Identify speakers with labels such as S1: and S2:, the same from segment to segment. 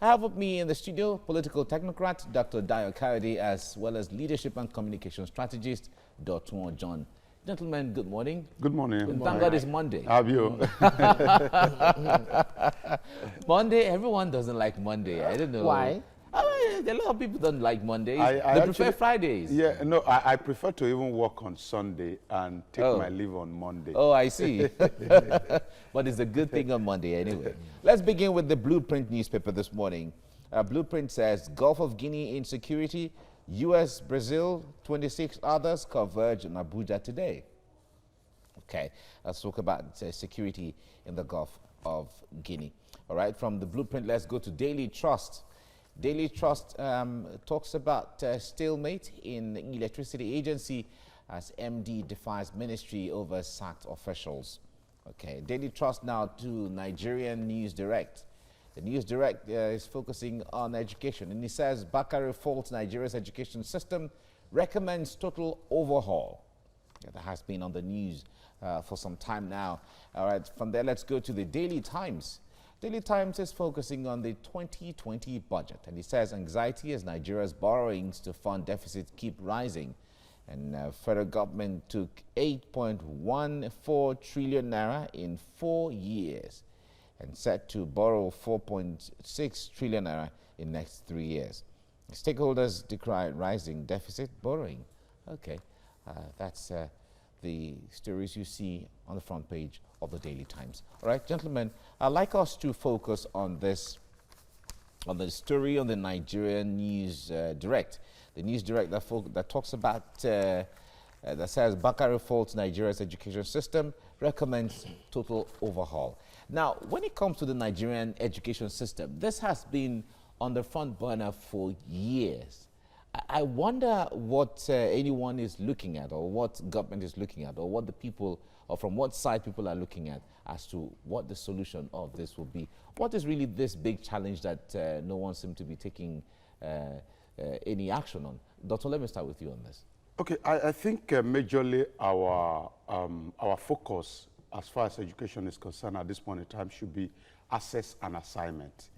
S1: I have with me in the studio political technocrat Dr. Dayo Kayode, as well as leadership and communication strategist Dr. John. Gentlemen, good morning.
S2: Good morning.
S1: Good morning. Thank God it's Monday.
S2: Have you?
S1: Monday, everyone doesn't like Monday. I don't know.
S3: Why?
S1: A lot of people don't like Mondays. They prefer Fridays.
S2: Yeah, no, I prefer to even work on Sunday and take my leave on Monday.
S1: Oh, I see. But it's a good thing on Monday anyway. Let's begin with the Blueprint newspaper this morning. Blueprint says, Gulf of Guinea insecurity, U.S., Brazil, 26 others converge in Abuja today. Okay, let's talk about security in the Gulf of Guinea. All right, from the Blueprint, let's go to Daily Trust. Daily Trust talks about stalemate in electricity agency as MD defies ministry over sacked officials. Okay, Daily Trust now to Nigerian News Direct. The News Direct is focusing on education, and it says Buhari faults Nigeria's education system, recommends total overhaul. Yeah, that has been on the news for some time now. All right, from there, let's go to the Daily Times. Daily Times is focusing on the 2020 budget, and it says anxiety as Nigeria's borrowings to fund deficit keep rising. And federal government took 8.14 trillion naira in 4 years and set to borrow 4.6 trillion naira in next 3 years. Stakeholders decry rising deficit borrowing. Okay, that's the stories you see on the front page of the Daily Times. All right, gentlemen, I'd like us to focus on this, on the story on the Nigerian News Direct. The News Direct that talks about, that says Buhari faults Nigeria's education system, recommends total overhaul. Now, when it comes to the Nigerian education system, this has been on the front burner for years. I wonder what anyone is looking at, or what government is looking at, or what the people, or from what side people are looking at as to what the solution of this will be. What is really this big challenge that no one seems to be taking any action on? Doctor, let me start with you on this.
S2: Okay, I think majorly our focus as far as education is concerned at this point in time should be access and assignment.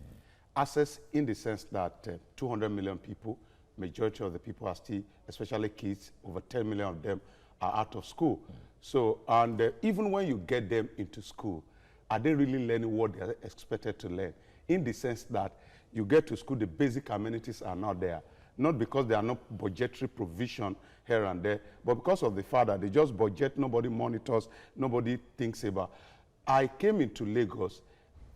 S2: Access in the sense that 200 million people, majority of the people are still, especially kids, over 10 million of them are out of school. So, and even when you get them into school, are they really learning what they are expected to learn? In the sense that you get to school, the basic amenities are not there. Not because there are no budgetary provision here and there, but because of the fact that they just budget, nobody monitors, nobody thinks about. I came into Lagos.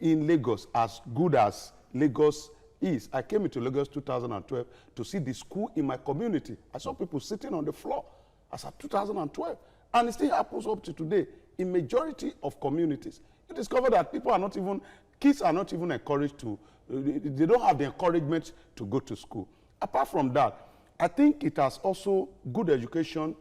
S2: In Lagos, as good as Lagos is, I came into Lagos 2012 to see the school in my community. I saw people sitting on the floor as at 2012. And it still happens up to today in majority of communities. You discover that people are not even, kids are not even encouraged to, they don't have the encouragement to go to school. Apart from that, I think it has also, good education,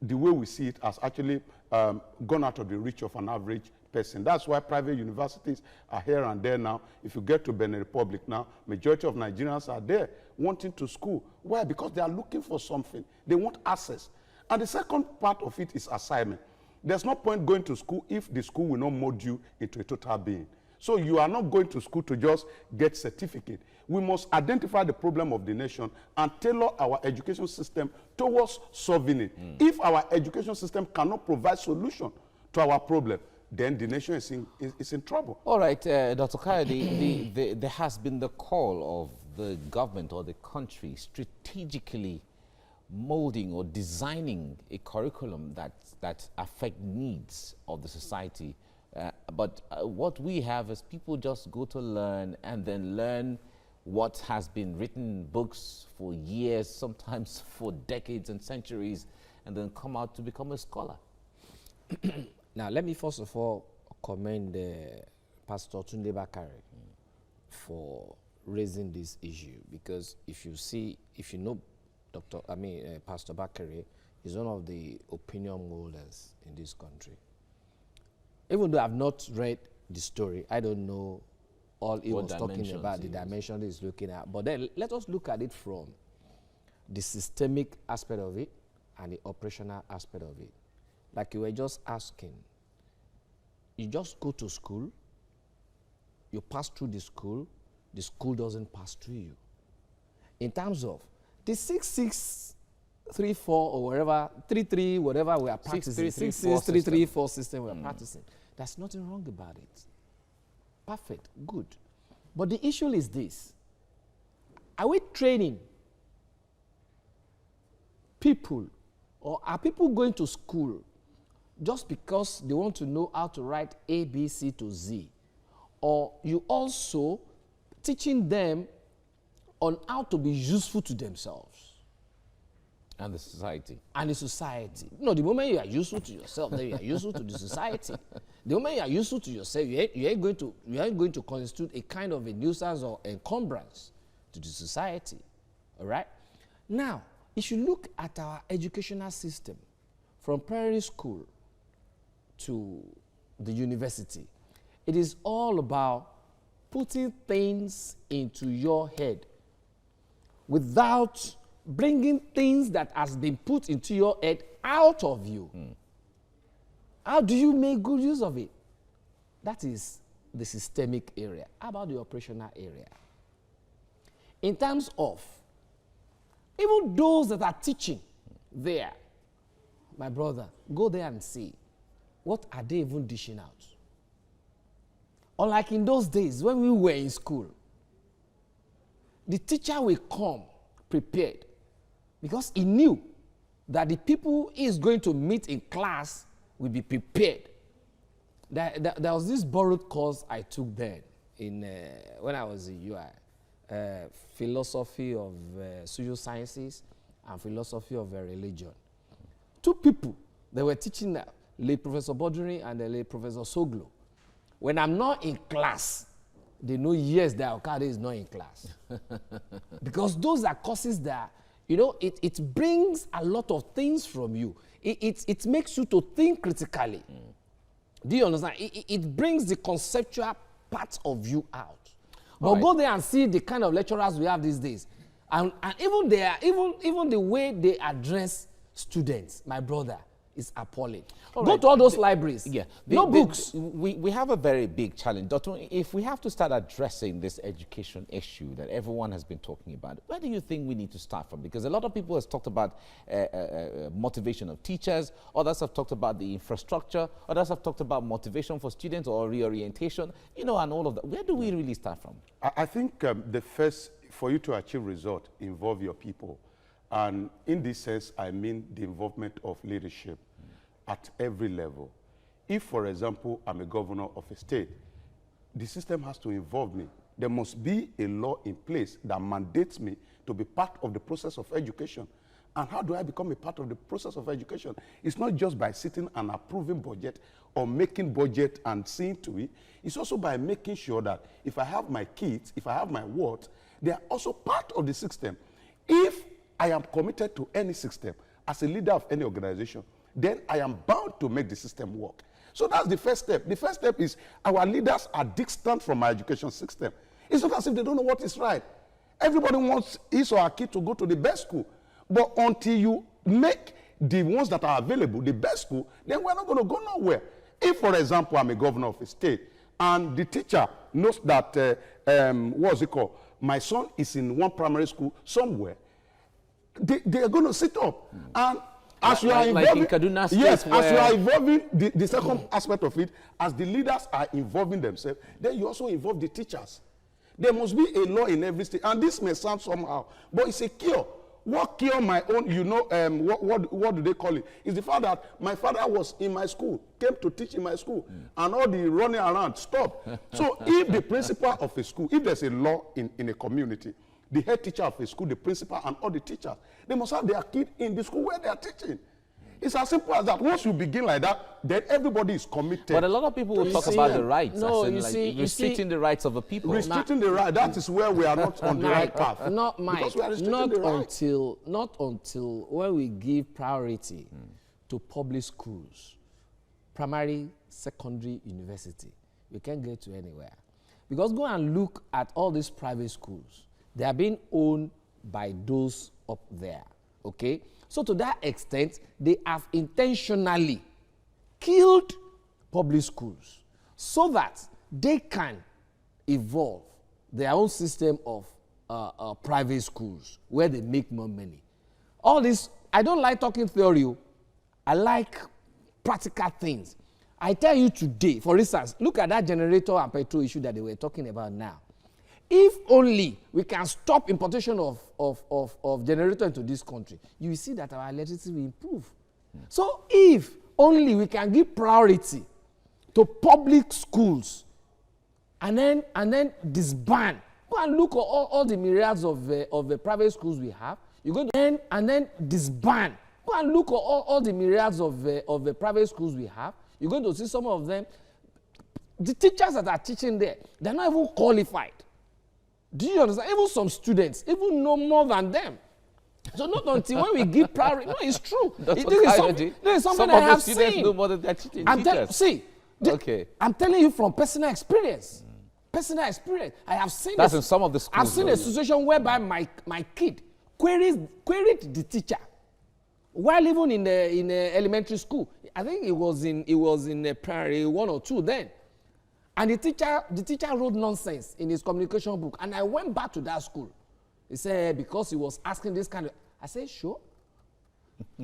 S2: the way we see it, has actually gone out of the reach of an average person. That's why private universities are here and there now. If you get to Benin Republic now, majority of Nigerians are there wanting to school. Why? Because they are looking for something. They want access. And the second part of it is assignment. There's no point going to school if the school will not mold you into a total being. So you are not going to school to just get certificate. We must identify the problem of the nation and tailor our education system towards solving it. If our education system cannot provide solution to our problem, then the nation is in trouble.
S1: All right, Dr. Kayode, there has been the call of the government or the country strategically molding or designing a curriculum that affect needs of the society. But what we have is people just go to learn and then learn what has been written in books for years, sometimes for decades and centuries, and then come out to become a scholar.
S3: Now, let me first of all commend Pastor Tunde Bakare for raising this issue, because if you know Pastor Bakare is one of the opinion holders in this country. Even though I've not read the story, I don't know all he was talking about, the dimension he's looking at. But then let us look at it from the systemic aspect of it and the operational aspect of it. Like you were just asking, you just go to school, you pass through the school, the school doesn't pass through you. In terms of the 6634 or whatever, 33, whatever we are practicing, 66334 system we are practicing, there's nothing wrong about it. Perfect, good. But the issue is this. Are we training people, or are people going to school just because they want to know how to write A, B, C to Z? Or you also teaching them on how to be useful to themselves?
S1: And the society.
S3: And the society. No, the moment you are useful to yourself, then you are useful to the society. The moment you are useful to yourself, you ain't going to constitute a kind of a nuisance or encumbrance to the society. All right? Now, if you look at our educational system, from primary school to the university, it is all about putting things into your head without bringing things that has been put into your head out of you. How do you make good use of it? That is the systemic area. How about the operational area? In terms of even those that are teaching there, my brother, go there and see, what are they even dishing out? Unlike in those days when we were in school, the teacher will come prepared because he knew that the people he is going to meet in class will be prepared. There was this borrowed course I took then when I was in UI, philosophy of social sciences and philosophy of religion. Two people, they were teaching that, late Professor Bodri and the late Professor Soglo. When I'm not in class, they know, yes, that Okade is not in class. Because those are courses that, you know, it brings a lot of things from you. It makes you to think critically. Do you understand? It brings the conceptual part of you out. But go there and see the kind of lecturers we have these days. And even the way they address students, my brother, is appalling. Go to all those libraries.
S1: Yeah.
S3: No books.
S1: We have a very big challenge. Doctor, if we have to start addressing this education issue that everyone has been talking about, where do you think we need to start from? Because a lot of people have talked about motivation of teachers, others have talked about the infrastructure, others have talked about motivation for students or reorientation, you know, and all of that. Where do we really start from?
S2: I think the first, for you to achieve result, involve your people. And in this sense, I mean the involvement of leadership at every level. If, for example, I'm a governor of a state, the system has to involve me. There must be a law in place that mandates me to be part of the process of education. And how do I become a part of the process of education? It's not just by sitting and approving budget or making budget and seeing to it. It's also by making sure that if I have my kids, if I have my wards, they are also part of the system. If I am committed to any system as a leader of any organization, then I am bound to make the system work. So that's the first step. The first step is our leaders are distant from our education system. It's not as if they don't know what is right. Everybody wants his or her kid to go to the best school. But until you make the ones that are available the best school, then we're not going to go nowhere. If, for example, I'm a governor of a state and the teacher knows that, what's it called, my son is in one primary school somewhere, they are going to sit up. And as you are involving, yes, as you are involving the second aspect of it, as the leaders are involving themselves, then you also involve the teachers. There must be a law in every state, and this may sound somehow, but it's a cure. What cure my own, you know, what do they call it? It's the fact that my father was in my school, came to teach in my school, and all the running around stopped. So if the principal of a school, if there's a law in a community, the head teacher of a school, the principal, and all the teachers, they must have their kid in the school where they are teaching. It's as simple as that. Once you begin like that, then everybody is committed.
S1: But a lot of people will talk about the rights,
S3: no,
S1: as in, like, restricting the rights of the people.
S2: Restricting the right, that is where we are not on the right path.
S3: Not until when we give priority to public schools, primary, secondary, university, we can't get to anywhere. Because go and look at all these private schools. They are being owned by those up there, okay? So to that extent, they have intentionally killed public schools so that they can evolve their own system of private schools where they make more money. All this, I don't like talking theory. I like practical things. I tell you today, for instance, look at that generator and petrol issue that they were talking about now. If only we can stop importation of generator into this country, you will see that our electricity will improve. So if only we can give priority to public schools and then disband, go and look at all the myriads of the private schools we have. You go to and then disband. Go and look at all the myriads of the private schools we have. You're going to see some of them. The teachers that are teaching there, they're not even qualified. Do you understand? Even some students even know more than them. So not until when we give priority. No, it's true.
S1: This
S3: is something I have seen. Some of the students
S1: know more than their teachers.
S3: I'm telling you from personal experience. Personal experience. I have seen.
S1: That's in some of the schools.
S3: I've seen a situation whereby my kid queried the teacher while even in the elementary school. I think it was in primary 1 or 2 then. And the teacher wrote nonsense in his communication book. And I went back to that school. He said, because he was asking this kind of... I said, sure.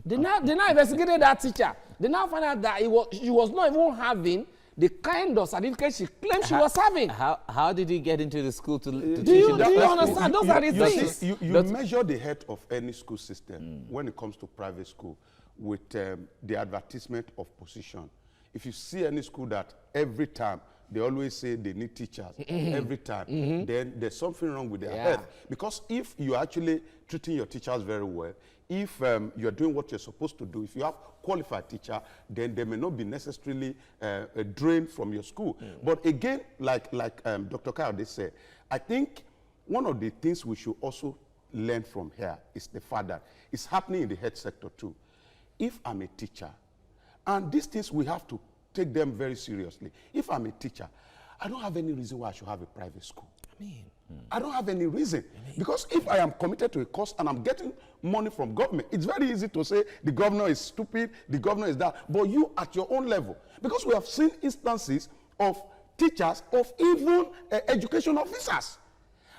S3: They now investigated that teacher. They now found out that she was not even having the kind of certificate she claimed she was having.
S1: How did he get into the school to teach?
S3: Do you understand? Those are the things.
S2: You measure the health of any school system when it comes to private school with the advertisement of position. If you see any school that every time they always say they need teachers every time, then there's something wrong with their health. Because if you're actually treating your teachers very well, if you're doing what you're supposed to do, if you have qualified teacher, then they may not be necessarily a drain from your school. But again, like Dr. Kayode said, I think one of the things we should also learn from here is the fact that it's happening in the health sector too. If I'm a teacher, and these things we have to take them very seriously. If I'm a teacher, I don't have any reason why I should have a private school. I don't have any reason. Because if I am committed to a course and I'm getting money from government, it's very easy to say the governor is stupid, the governor is that, but you at your own level. Because we have seen instances of teachers, of even education officers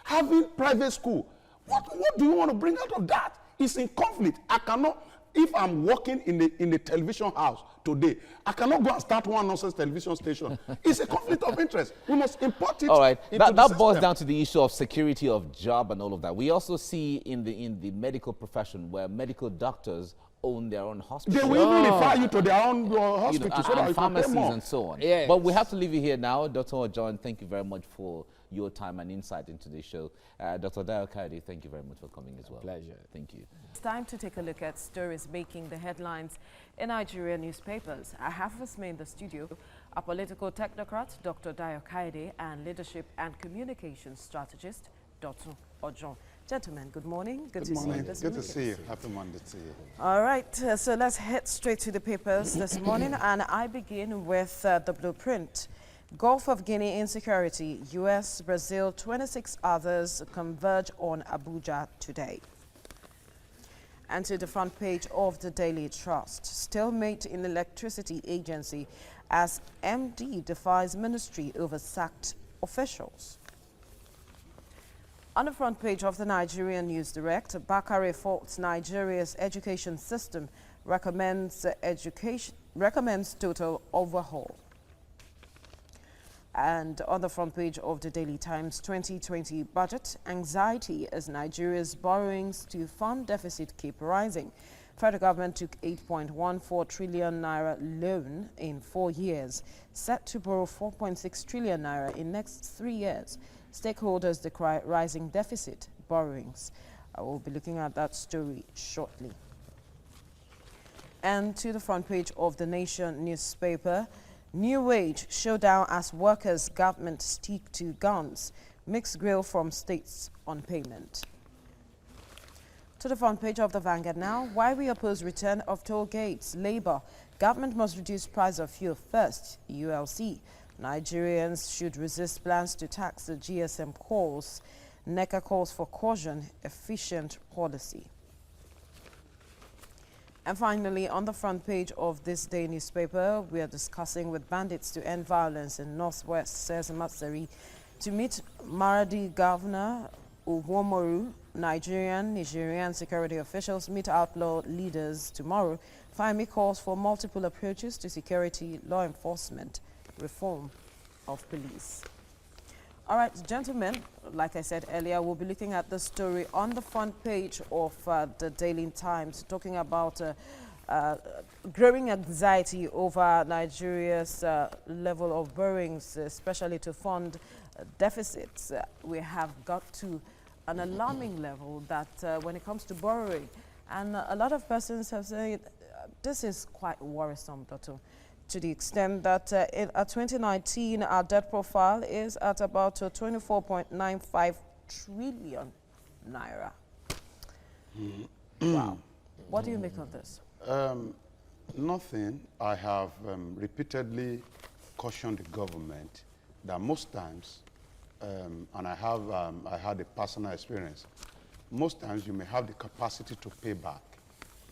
S2: having private school. What do you want to bring out of that? It's in conflict. I cannot... If I'm working in the television house today, I cannot go and start one nonsense television station. It's a conflict of interest. We must import it.
S1: All right, that boils down to the issue of security of job and all of that. We also see in the medical profession where medical doctors own their own hospitals.
S2: They will even refer you to their own hospital, so that you
S1: pharmacies
S2: can pay more.
S1: and so on.
S3: Yes.
S1: But we have to leave you here now. Dr. John, thank you very much for your time and insight into this show. Dr. Dayo Kayode, thank you very much for coming as well.
S3: Pleasure.
S1: Thank you.
S4: It's time to take a look at stories making the headlines in Nigerian newspapers. I have with me in the studio a political technocrat, Dr. Dayo Kayode, and leadership and communications strategist, Dr. Ojon. Gentlemen, good morning. Good to see you this morning.
S2: Good to see you. Happy Monday to you.
S4: All right, so let's head straight to the papers this morning, and I begin with the blueprint. Gulf of Guinea insecurity, U.S., Brazil, 26 others converge on Abuja today. And to the front page of the Daily Trust, stalemate in electricity agency as MD defies ministry over sacked officials. On the front page of the Nigerian News Direct, Buhari faults Nigeria's education system, recommends total overhaul. And on the front page of the Daily Times 2020 budget, anxiety as Nigeria's borrowings to fund deficit keep rising. Federal government took 8.14 trillion naira loan in 4 years, set to borrow 4.6 trillion naira in next 3 years. Stakeholders decry rising deficit borrowings. I will be looking at that story shortly. And to the front page of the Nation newspaper, new wage showdown as workers' government stick to guns. Mixed grill from states on payment. To the front page of the Vanguard now, why we oppose return of toll gates. Labour, government must reduce price of fuel first. ULC, Nigerians should resist plans to tax the GSM calls. NECA calls for caution, efficient policy. And finally, on the front page of this day newspaper, we are discussing with bandits to end violence in Northwest, says Matsari. To meet Maradi Governor Uwomoru, Nigerian security officials meet outlaw leaders tomorrow. Fahmy calls for multiple approaches to security, law enforcement, reform of police. All right, gentlemen, like I said earlier, we'll be looking at the story on the front page of the Daily Times, talking about growing anxiety over Nigeria's level of borrowings, especially to fund deficits. We have got to an alarming level that when it comes to borrowing, and a lot of persons have said this is quite worrisome, Doctor, to the extent that in 2019, our debt profile is at about 24.95 trillion naira. Wow. What do you make of this?
S2: Nothing. I have repeatedly cautioned the government that most times, and I had a personal experience, most times you may have the capacity to pay back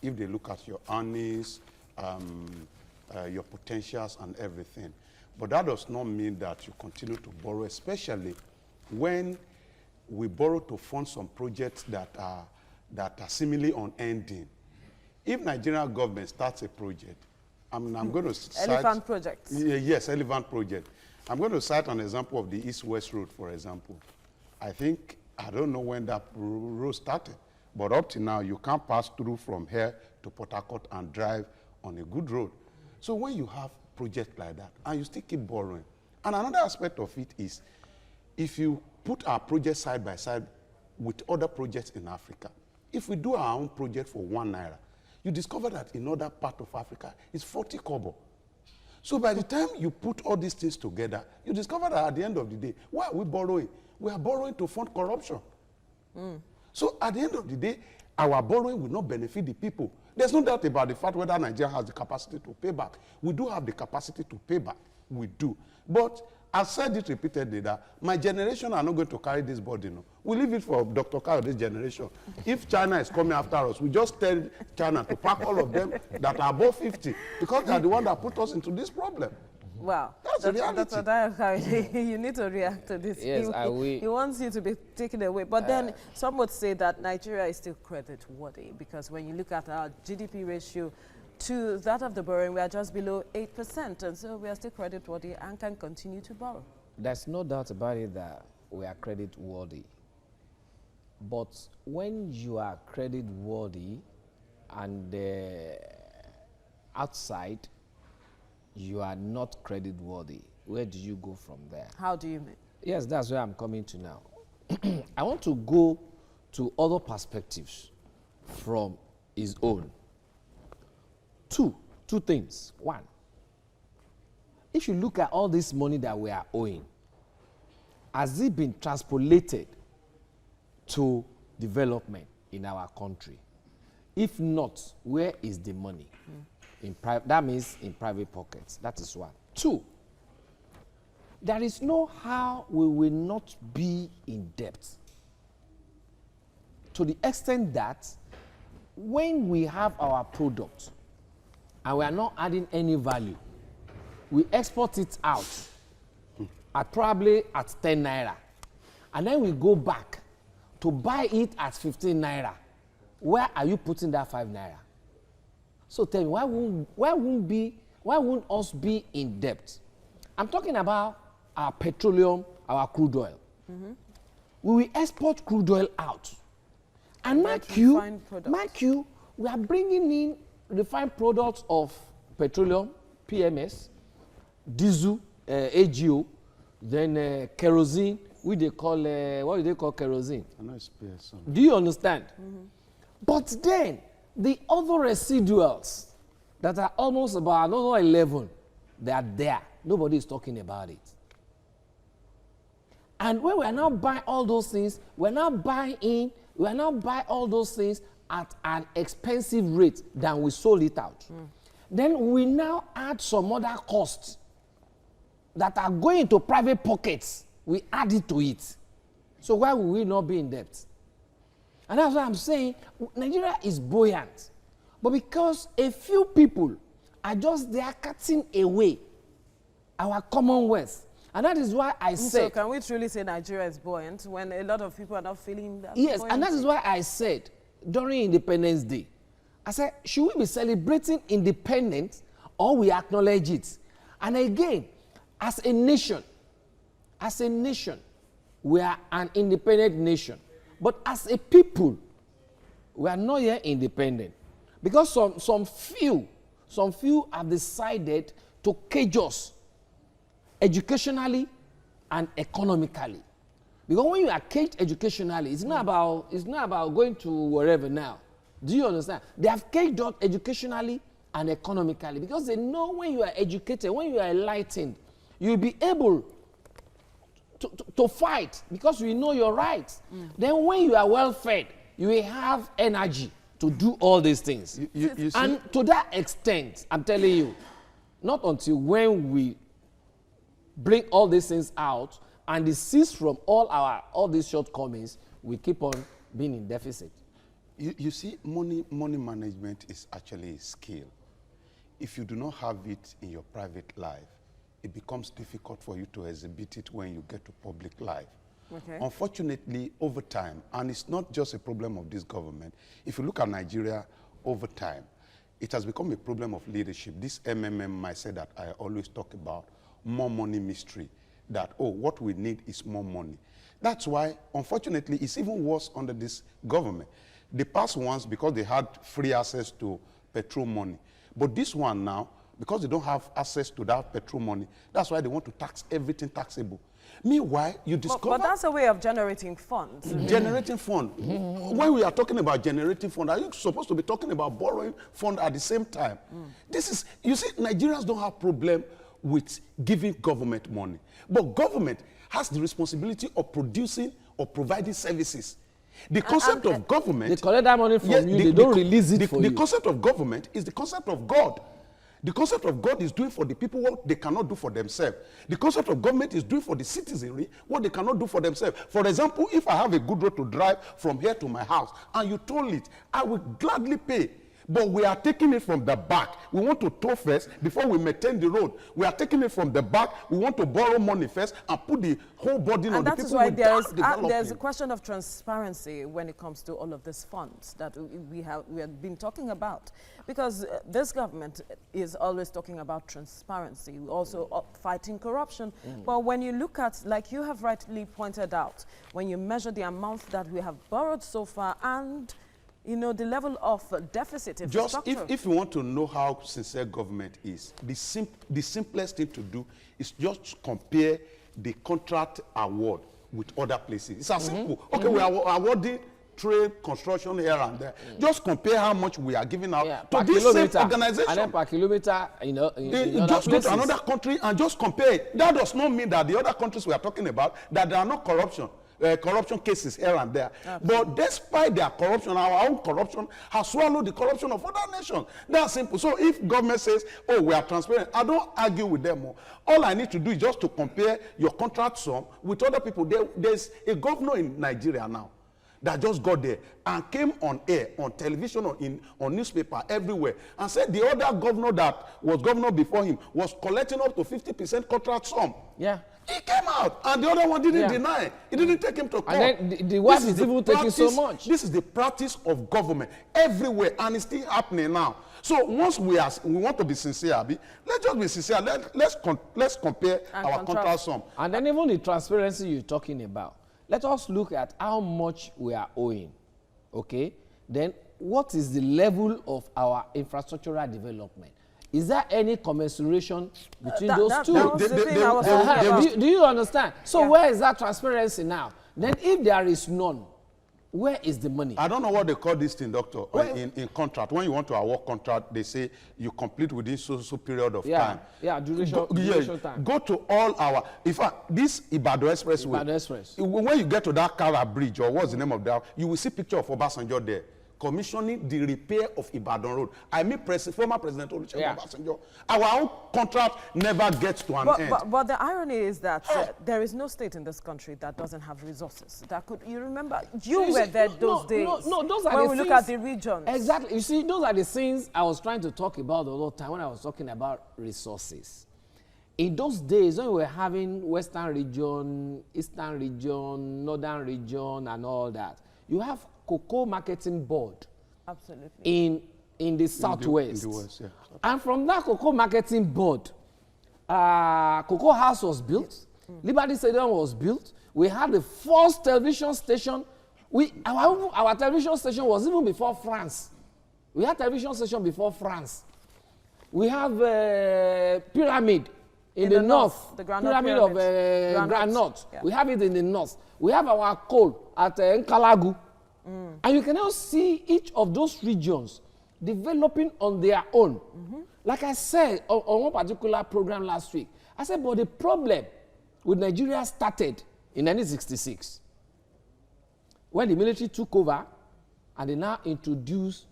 S2: if they look at your earnings, your potentials and everything. But that does not mean that you continue to borrow, especially when we borrow to fund some projects that are seemingly unending. If Nigerian government starts a project, I'm going to cite...
S4: Elephant projects.
S2: Yes, elephant project. I'm going to cite an example of the East-West Road, for example. I don't know when that road started, but up to now, you can't pass through from here to Port Harcourt and drive on a good road. So when you have projects like that, and you still keep borrowing, and another aspect of it is, if you put our project side by side with other projects in Africa, if we do our own project for 1 naira, you discover that in other part of Africa, it's 40 kobo. So by the time you put all these things together, you discover that at the end of the day, why are we borrowing? We are borrowing to fund corruption. So at the end of the day, our borrowing will not benefit the people. There's no doubt about the fact whether Nigeria has the capacity to pay back. We do have the capacity to pay back. We do. But I've said it repeatedly that my generation are not going to carry this burden. No. We leave it for Dr. Kayode's generation. If China is coming after us, we just tell China to pack all of them that are above 50 because they are the one that put us into this problem.
S4: Wow.
S2: That's the reality.
S4: Dr. you need to react to this.
S3: Yes,
S4: he wants you to be taken away. But then some would say that Nigeria is still credit-worthy because when you look at our GDP ratio to that of the borrowing, we are just below 8%. And so we are still credit-worthy and can continue to borrow.
S3: There's no doubt about it that we are credit-worthy. But when you are credit-worthy and outside, you are not credit-worthy, where do you go from there?
S4: How do you mean?
S3: Yes, that's where I'm coming to now. I want to go to other perspectives from his own. Two things. One, if you look at all this money that we are owing, has it been transpolated to development in our country? If not, where is the money? That means in private pockets. That is one. Two, there is no how we will not be in debt. To the extent that when we have our product and we are not adding any value, we export it out at probably at 10 naira. And then we go back to buy it at 15 naira. Where are you putting that 5 naira? So tell me, why won't us be in debt? I'm talking about our petroleum, our crude oil. We will export crude oil out. And mark you, we are bringing in refined products of petroleum, PMS, diesel, AGO, then kerosene, what do they call kerosene? Do you understand? But then, the other residuals that are almost about another 11, they are there. Nobody is talking about it. And when we are now buying all those things, we are now buying all those things at an expensive rate than we sold it out. Then we now add some other costs that are going to private pockets. We add it to it. So why will we not be in debt? And that's what I'm saying. Nigeria is buoyant. But because a few people are just there cutting away our commonwealth, And that is why I
S4: So
S3: said...
S4: can we truly say Nigeria is buoyant when a lot of people are not feeling that?
S3: Yes,
S4: buoyancy?
S3: and that is why I said during Independence Day, I said, should we be celebrating independence or we acknowledge it? And again, as a nation, we are an independent nation. But as a people, we are not yet independent. Because some few have decided to cage us educationally and economically. Because when you are caged educationally, it's not about going to wherever now. Do you understand? They have caged us educationally and economically because they know when you are educated, when you are enlightened, you'll be able to fight because you know your rights. Then when you are well fed, you will have energy to do all these things.
S2: You see?
S3: And to that extent, I'm telling you, not until when we bring all these things out and desist from all these shortcomings, we keep on being in deficit.
S2: You see, money management is actually a skill. If you do not have it in your private life, it becomes difficult for you to exhibit it when you get to public life.
S4: Okay.
S2: Unfortunately, over time, and it's not just a problem of this government, if you look at Nigeria over time, it has become a problem of leadership. This mindset that I always talk about, more money mystery, that, oh, what we need is more money. That's why, unfortunately, it's even worse under this government. The past ones, because they had free access to petrol money. But this one now, because they don't have access to that petrol money, that's why they want to tax everything taxable. Meanwhile, you discover...
S4: But that's a way of generating funds.
S2: Generating fund. When we are talking about generating fund, are you supposed to be talking about borrowing fund at the same time? This is, you see, Nigerians don't have problem with giving government money. But government has the responsibility of producing or providing services. The concept of government...
S3: They collect that money from you, they don't release it for you.
S2: The concept of government is the concept of God. The concept of God is doing for the people what they cannot do for themselves. The concept of government is doing for the citizenry what they cannot do for themselves. For example, if I have a good road to drive from here to my house and you toll it, I will gladly pay. But we are taking it from the back. We want to tow first before we maintain the road. We are taking it from the back. We want to borrow money first and put the whole burden on the people without developing.
S4: And that is why there's a question of transparency when it comes to all of these funds that we have been talking about. Because this government is always talking about transparency, also fighting corruption. But when you look at, like you have rightly pointed out, when you measure the amount that we have borrowed so far and you know, the level of deficit infrastructure.
S2: Just if you want to know how sincere government is, the simplest thing to do is just compare the contract award with other places. It's as simple. Okay, we are awarding trade, construction here and there. Just compare how much we are giving out to this same organization.
S3: And then per kilometer, you know,
S2: just go to another country and just compare it. That does not mean that the other countries we are talking about, that there are no corruption cases here and there. Absolutely. But despite their corruption, our own corruption has swallowed the corruption of other nations. That's simple. So if government says, oh, we are transparent, I don't argue with them more. All I need to do is just to compare your contract sum with other people. There's a governor in Nigeria now that just got there and came on air, on television, on newspaper, everywhere, and said the other governor that was governor before him was collecting up to 50% contract sum.
S3: Yeah.
S2: He came out, and the other one didn't deny. He didn't take him to court.
S3: And then the wife is even taking so much.
S2: This is the practice of government everywhere, and it's still happening now. So once we want to be sincere, Abi, let's just be sincere. Let's compare our contract sum.
S3: And then even the transparency you're talking about. Let us look at how much we are owing, okay? Then what is the level of our infrastructural development? Is there any commensuration between those two?
S4: That was the thing I was talking about.
S3: Do you understand? So where is that transparency now? Then if there is none, where is the money?
S2: I don't know what they call this thing, doctor, in contract. When you want to award contract, they say you complete within so period of time.
S3: Yeah, duration time.
S2: Go to all our, in fact, this Ibadan Expressway.
S3: Ibadan Express.
S2: When you get to that Kara Bridge, or what's the name of that, you will see picture of Obasanjo there, commissioning the repair of Ibadan Road. I mean, former President Olusegun Obasanjo. Our own contract never gets to an end.
S4: But the irony is that there is no state in this country that doesn't have resources. That could, you remember, you were there those days.
S3: No, those are
S4: when
S3: the
S4: we
S3: things,
S4: look at the regions.
S3: Exactly. You see, those are the things I was trying to talk about the whole time when I was talking about resources. in those days when we were having Western region, Eastern region, Northern region, and all that, you have cocoa marketing board.
S4: Absolutely.
S3: In the Southwest.
S2: In the West, yeah.
S3: And from that cocoa marketing board, Cocoa House was built, Liberty Stadium was built. We had the first television station. Our television station was even before France. We had television station before France. We have pyramid in the north.
S4: The Grand
S3: pyramid
S4: North
S3: of Grand North.
S4: Yeah.
S3: We have it in the north. We have our coal at Nkalagu. And you can now see each of those regions developing on their own. Like I said on one particular program last week, I said, but the problem with Nigeria started in 1966 when the military took over and they now introduced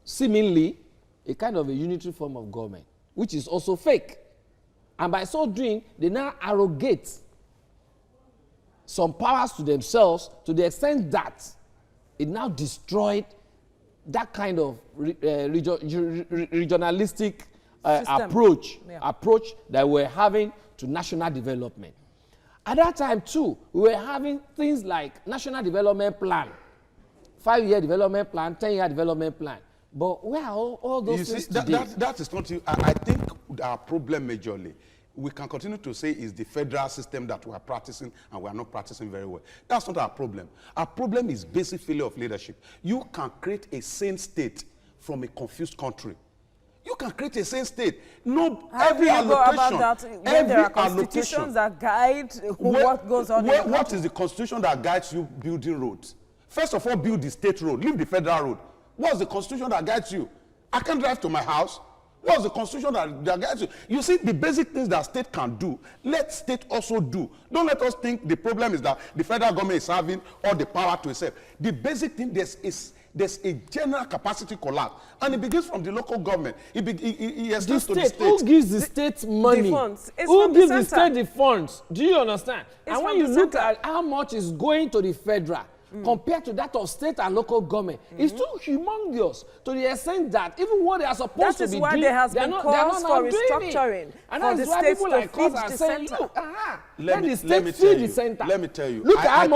S3: seemingly a kind of a unitary form of government, which is also fake. And by so doing, they now arrogate some powers to themselves to the extent that it now destroyed that kind of regionalistic approach that we're having to national development. At that time too, we were having things like national development plan, 5-year development plan, 10-year development plan. But where are all those things today?
S2: That is not, I think our problem majorly, we can continue to say is the federal system that we are practicing and we are not practicing very well. That's not our problem. Our problem is basic failure of leadership. You can create a sane state from a confused country. You can create a sane state. No, every allocation,
S4: when there are constitutions that guide what goes on in the country.
S2: What is the constitution that guides you building roads? First of all, build the state road, leave the federal road. What's the constitution that guides you? I can drive to my house. What's the constitution that guides you? You see, the basic things that state can do, let state also do. Don't let us think the problem is that the federal government is having all the power to itself. The basic thing, there's a general capacity collapse, and it begins from the local government. It extends to the state.
S3: Who gives the state money?
S4: The funds.
S3: Who gives the state the funds? Do you understand?
S4: It's
S3: and when you look at how much is going to the federal, compared to that of state and local government, it's too humongous to the extent that even what they are supposed to be doing,
S4: that is why there has been calls for restructuring.
S3: And
S4: for
S3: that's
S4: the
S3: why
S4: states
S3: people
S4: to
S3: like us
S4: feed
S3: are
S4: the
S3: saying,
S4: center.
S3: look, let the state feed the center.
S2: Let me tell you.
S3: Look at how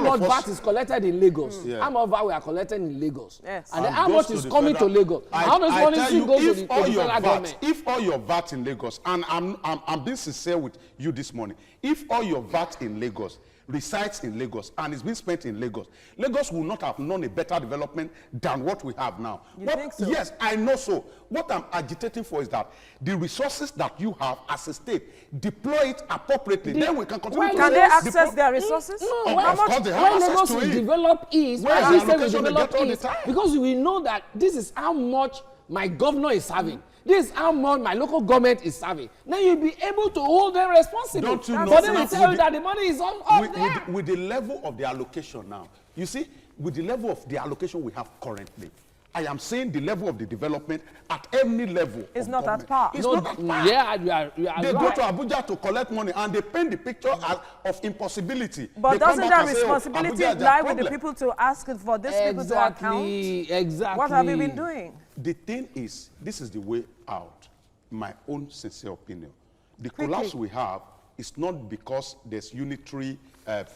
S3: much
S2: us,
S3: VAT is collected in Lagos.
S2: Yeah.
S3: How much VAT we are collecting in Lagos.
S4: Yes.
S3: And then how much is coming to Lagos. How does money still go to the federal government?
S2: If all your VAT in Lagos, and I'm being sincere with you this morning, if all your VAT in Lagos resides in Lagos and is being spent in Lagos, Lagos will not have known a better development than what we have now.
S4: You think so?
S2: Yes, I know so. What I'm agitating for is that the resources that you have as a state, deploy it appropriately. Then we can continue to...
S4: Can they access their resources?
S3: No,
S2: of course they have
S3: when
S2: access
S3: Lagos
S2: to
S3: will
S2: it.
S3: develop east,
S2: Where
S3: why
S2: is
S3: he
S2: the
S3: say we
S2: allocation they
S3: develop
S2: get all the
S3: east?
S2: time?
S3: Because we know that this is how much my governor is having. This is how much my local government is having. Then you'll be able to hold them responsible.
S2: Don't you know?
S3: But then we tell you that the money is up there.
S2: With the level of the allocation now, you see, with the level of the allocation we have currently, I am saying the level of the development at any level.
S4: It's not at par.
S2: It's not at par.
S3: Yeah, you are
S2: They
S3: right.
S2: go to Abuja to collect money and they paint the picture of impossibility.
S4: But
S2: They come
S4: doesn't
S2: back
S4: that
S2: and say, oh,
S4: responsibility
S2: Abuja is their
S4: lie with the
S2: problem.
S4: people to ask for these people to account?
S3: Exactly.
S4: What have you been doing?
S2: The thing is, this is the way out, my own sincere opinion. The
S4: Quickly.
S2: collapse we have is not because there's unitary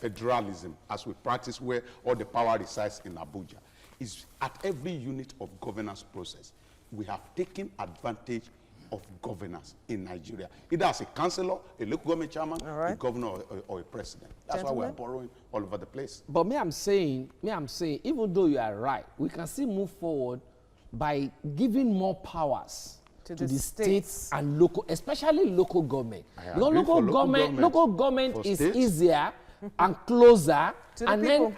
S2: federalism as we practice where all the power resides in Abuja. It's at every unit of governance process. We have taken advantage of governance in Nigeria, either as a councillor, a local government chairman, a governor, or a president. That's why we're borrowing all over the place.
S3: But I'm saying, even though you are right, we can still move forward by giving more powers to the states and local, especially local government. Because local government is easier and closer and then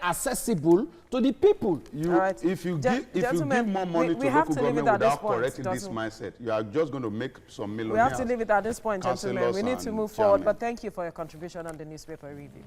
S3: accessible to the people.
S2: If you give more money to local government without correcting this mindset, you are just going to make some millionaires.
S4: We have to leave it at this point, gentlemen. We need to move forward. But thank you for your contribution on the newspaper review.